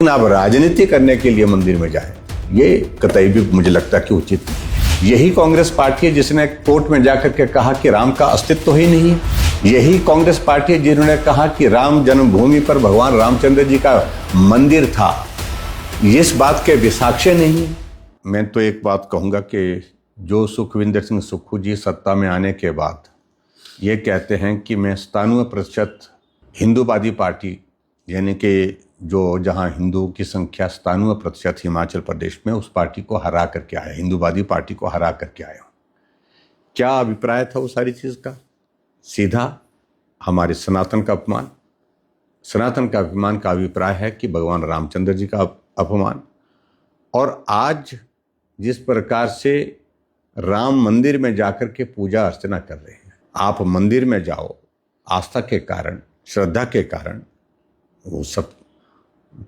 अब राजनीति करने के लिए मंदिर में जाए, ये कतई भी मुझे लगता है कि उचित नहीं। यही कांग्रेस पार्टी है जिसने कोर्ट में जाकर के कहा कि राम का अस्तित्व ही नहीं है। यही कांग्रेस पार्टी है जिन्होंने कहा कि राम जन्मभूमि पर भगवान रामचंद्र जी का मंदिर था। इस बात के विसाक्ष्य नहीं है। मैं तो एक बात कहूंगा कि जो सुखविंदर सिंह सुक्खू जी सत्ता में आने के बाद ये कहते हैं कि मैं 97% हिंदूवादी पार्टी, यानी कि जो जहां हिंदुओं की संख्या 97% हिमाचल प्रदेश में, उस पार्टी को हरा करके आया, हिंदूवादी पार्टी को हरा करके आया। क्या अभिप्राय था वो सारी चीज़ का? सीधा हमारे सनातन का अपमान। सनातन का अपमान का अभिप्राय है कि भगवान रामचंद्र जी का अपमान। और आज जिस प्रकार से राम मंदिर में जाकर के पूजा अर्चना कर रहे हैं, आप मंदिर में जाओ आस्था के कारण, श्रद्धा के कारण, वो सब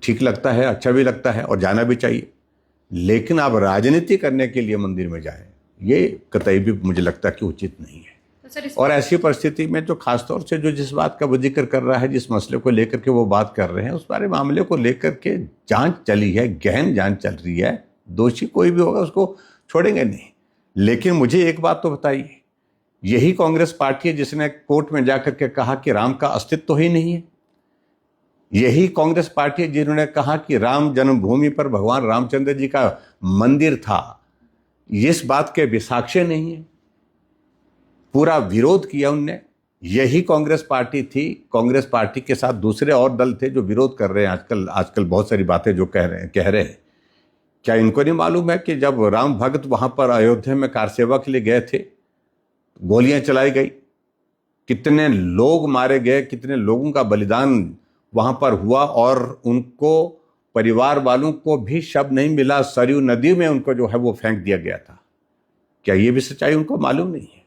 ठीक लगता है, अच्छा भी लगता है और जाना भी चाहिए। लेकिन आप राजनीति करने के लिए मंदिर में जाएं, ये कतई भी मुझे लगता है कि उचित नहीं है। और ऐसी परिस्थिति में जो खासतौर से जो जिस बात का वो जिक्र कर रहा है, जिस मसले को लेकर के वो बात कर रहे हैं, उस बारे मामले को लेकर के जांच चली है, गहन जांच चल रही है। दोषी कोई भी होगा उसको छोड़ेंगे नहीं। लेकिन मुझे एक बात तो बताइए, यही कांग्रेस पार्टी है जिसने कोर्ट में जाकर के कहा कि राम का अस्तित्व ही नहीं है। यही कांग्रेस पार्टी है जिन्होंने कहा कि राम जन्मभूमि पर भगवान रामचंद्र जी का मंदिर था। इस बात के विसाक्ष्य नहीं है। पूरा विरोध किया उनने। यही कांग्रेस पार्टी थी। कांग्रेस पार्टी के साथ दूसरे और दल थे जो विरोध कर रहे हैं आजकल बहुत सारी बातें जो कह रहे हैं। क्या इनको नहीं मालूम है कि जब राम भक्त वहां पर अयोध्या में कार सेवा के लिए गए थे, गोलियां चलाई गई, कितने लोग मारे गए, कितने लोगों का बलिदान वहां पर हुआ और उनको परिवार वालों को भी शब्द नहीं मिला। सरयू नदी में उनको जो है वो फेंक दिया गया था। क्या ये भी सच्चाई उनको मालूम नहीं है?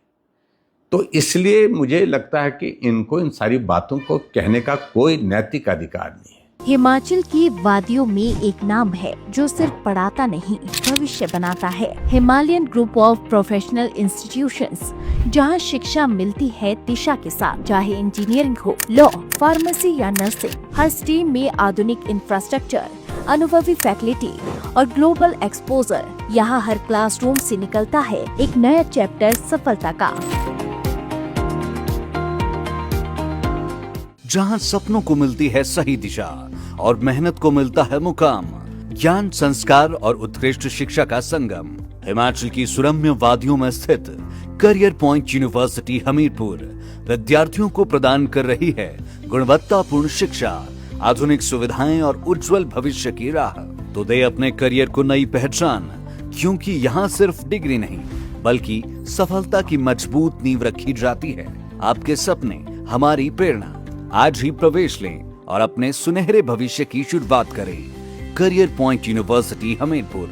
तो इसलिए मुझे लगता है कि इनको इन सारी बातों को कहने का कोई नैतिक अधिकार नहीं है। हिमाचल की वादियों में एक नाम है जो सिर्फ पढ़ाता नहीं, भविष्य बनाता है। Himalayan group of professional institutions, जहां शिक्षा मिलती है दिशा के साथ। चाहे इंजीनियरिंग हो, लॉ, फार्मेसी या नर्सिंग, हर स्ट्रीम में आधुनिक इंफ्रास्ट्रक्चर, अनुभवी फैकल्टी और ग्लोबल एक्सपोजर। यहाँ हर क्लासरूम से निकलता है एक नया चैप्टर सफलता का। जहां सपनों को मिलती है सही दिशा और मेहनत को मिलता है मुकाम, ज्ञान, संस्कार और उत्कृष्ट शिक्षा का संगम। हिमाचल की सुरम्य वादियों में स्थित करियर पॉइंट यूनिवर्सिटी हमीरपुर विद्यार्थियों को प्रदान कर रही है गुणवत्तापूर्ण शिक्षा, आधुनिक सुविधाएं और उज्जवल भविष्य की राह। तो दे अपने करियर को नई पहचान, क्योंकि यहाँ सिर्फ डिग्री नहीं बल्कि सफलता की मजबूत नींव रखी जाती है। आपके सपने हमारी प्रेरणा। आज ही प्रवेश लें और अपने सुनहरे भविष्य की शुरुआत करें। Career point university Hamirpur.